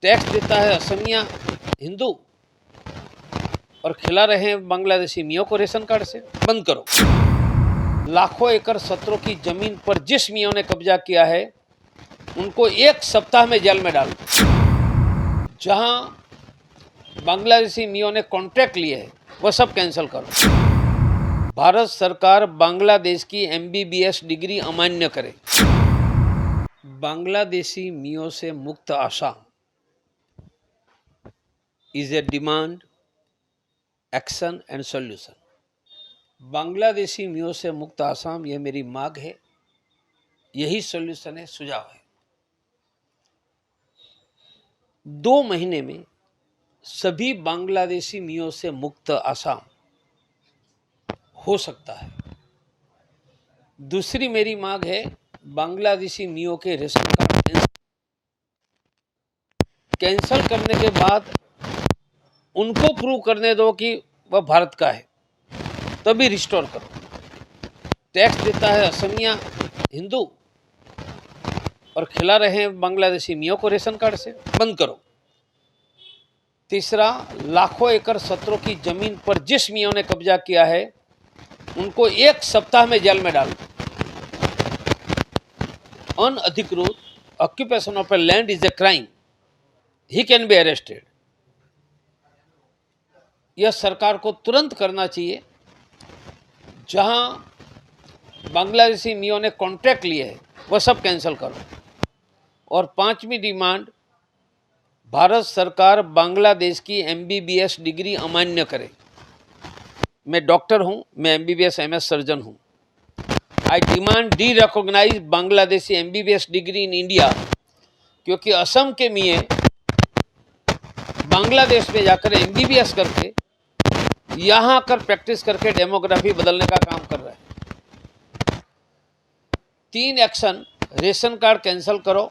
Tax देता है असमिया हिंदू और खिला रहे हैं बांग्लादेशी मियों को रेशन कार्ड से। बंद करो। लाखों एकड़ सत्रों की जमीन पर जिस मियों ने कब्जा किया है उनको 1 सप्ताह में जेल में डाल दो। जहां बांग्लादेशी मियों ने कॉन्ट्रैक्ट लिए है वह सब कैंसिल करो। भारत सरकार बांग्लादेश की एमबीबीएस डिग्री अमान्य करे। बांग्लादेशी मियों से मुक्त Assam is a demand, action and solution. Bangladeshi मियों से मुक्त आसाम, यह मेरी मांग है, यही सॉल्यूशन है, सुझाव है। 2 महीने में सभी बांग्लादेशी मियों से मुक्त आसाम हो सकता है। दूसरी मेरी मांग है, बांग्लादेशी मियों के रेशन कार्ड कैंसिल करने के बाद उनको प्रूव करने दो कि वह भारत का है, तभी रिस्टोर करो। टैक्स देता है असमिया हिंदू और खिला रहे हैं बांग्लादेशी मियों को रेशन कार्ड से। बंद करो। तीसरा, लाखों एकड़ सत्रों की जमीन पर जिस मियों ने कब्जा किया है उनको 1 सप्ताह में जेल में डाल दो। अनअधिकृत occupation of a land is a crime, he can be arrested. यह सरकार को तुरंत करना चाहिए। जहां बांग्लादेशी मियों ने कॉन्ट्रैक्ट लिए है वह सब कैंसिल करो। और 5वीं डिमांड, भारत सरकार बांग्लादेश की एमबीबीएस डिग्री अमान्य करे। मैं डॉक्टर हूं, मैं एमबीबीएस एमएस सर्जन हूं। I demand derecognize Bangladeshi MBBS degree in India, क्योंकि असम के मियाँ बांग्लादेश में जाकर एमबीबीएस करके यहां आकर प्रैक्टिस करके डेमोग्राफी बदलने का काम कर रहे हैं। 3 एक्शन, रेशन कार्ड कैंसिल करो,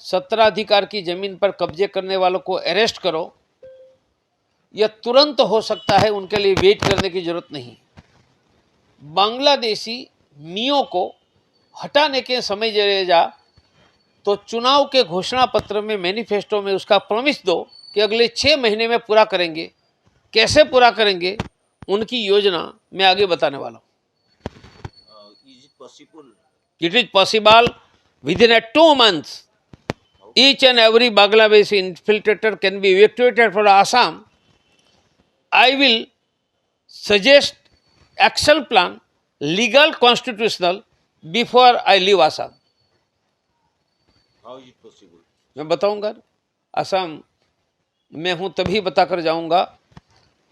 17 अधिकार की जमीन पर कब्जे करने वालों को अरेस्ट करो। यह तुरंत हो सकता है, उनके लिए वेट करने की जरूरत नहीं। बांग्लादेशी मियों को हटाने के समय जा तो चुनाव के घोषणा पत्र में, मैनिफेस्टो में उसका प्रॉमिस दो कि अगले 6 महीने में पूरा करेंगे। कैसे पूरा करेंगे उनकी योजना मैं आगे बताने वाला हूं। It is possible with in 2 months each and every Bangladeshi infiltrator can be evacuated from Assam. I will suggest action plan, legal, constitutional, before I leave Assam. How is it possible? मैं बताऊंगा। असम में हूं तभी बताकर जाऊंगा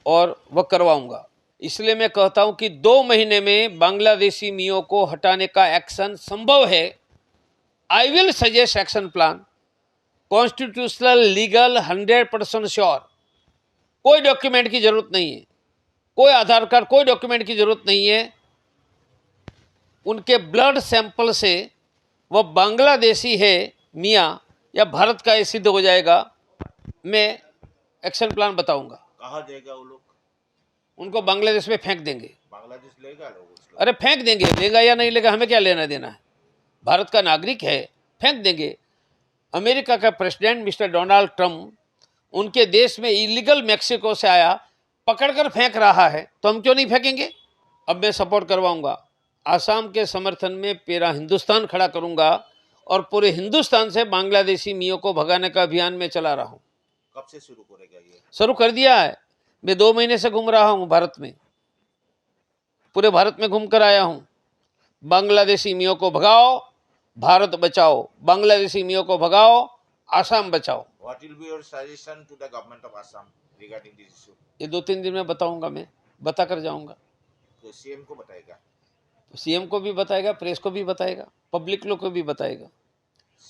और वह करवाऊंगा। इसलिए मैं कहता हूं कि 2 महीने में बांग्लादेशी मियों को हटाने का एक्शन संभव है। I will suggest action plan, constitutional, legal, 100% sure. कोई डॉक्यूमेंट की जरूरत नहीं है, कोई आधार कार्ड, कोई डॉक्यूमेंट की जरूरत नहीं है। उनके ब्लड सैंपल से वह बांग्लादेशी है मियाँ या भारत का ये सिद्ध हो जाएगा। मैं एक्शन प्लान बताऊंगा। कहाँ जाएगा वो लोग? उनको बांग्लादेश में फेंक देंगे। बांग्लादेश लेगा लोग उसको? अरे फेंक देंगे, लेगा या नहीं लेगा हमें क्या लेना देना है। भारत का नागरिक है, फेंक देंगे। अमेरिका का प्रेसिडेंट मिस्टर डोनाल्ड ट्रंप उनके देश में इलीगल मैक्सिको से आया, पकड़कर फेंक रहा है, तो हम क्यों नहीं फेंकेंगे। अब मैं सपोर्ट करवाऊंगा। आसाम के समर्थन में पूरा हिंदुस्तान खड़ा करूंगा और पूरे हिंदुस्तान से बांग्लादेशी मियों को भगाने का अभियान में चला रहा हूं। कब से शुरू करेगा ये? शुरू कर दिया है। मैं 2 महीने से घूम रहा हूं भारत में, पूरे भारत में घूम कर आया हूं। बांग्लादेशी मियों को भगाओ, भारत बचाओ। बांग्लादेशी मियों को भगाओ, आसाम बचाओ। What will be your suggestion to the government of Assam regarding this issue? ये 2-3 दिन में बताऊंगा, मैं बता कर जाऊंगा। तो सीएम को बताएगा? सीएम को भी बताएगा, प्रेस को भी बताएगा, पब्लिक लोग को भी बताएगा।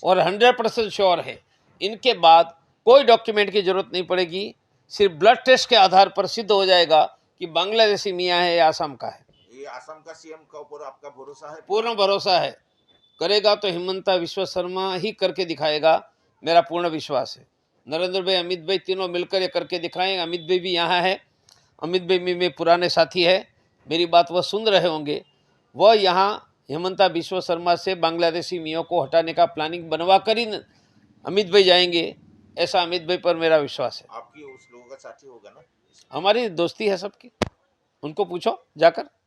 और 100% श्योर है, इनके बाद कोई डॉक्यूमेंट की जरूरत नहीं पड़ेगी। सिर्फ ब्लड टेस्ट के आधार पर सिद्ध हो जाएगा कि बांग्लादेशी मियाँ है या आसाम का है। ये आसाम का सीएम का ऊपर आपका भरोसा है? पूर्ण भरोसा है। करेगा तो हिमंता विश्व शर्मा ही करके दिखाएगा, मेरा पूर्ण विश्वास है। नरेंद्र भाई, अमित भाई, तीनों मिलकर ये करके दिखाएंगे। अमित भाई भी यहाँ है। अमित भाई में पुराने साथी है, मेरी बात वह सुन रहे होंगे। वह यहाँ हिमंता विश्व शर्मा से बांग्लादेशी मियों को हटाने का प्लानिंग बनवा कर ही अमित भाई जाएंगे। ऐसा अमित भाई पर मेरा विश्वास है। आपकी उस लोगों का साथी होगा ना? हमारी दोस्ती है सबकी, उनको पूछो जाकर।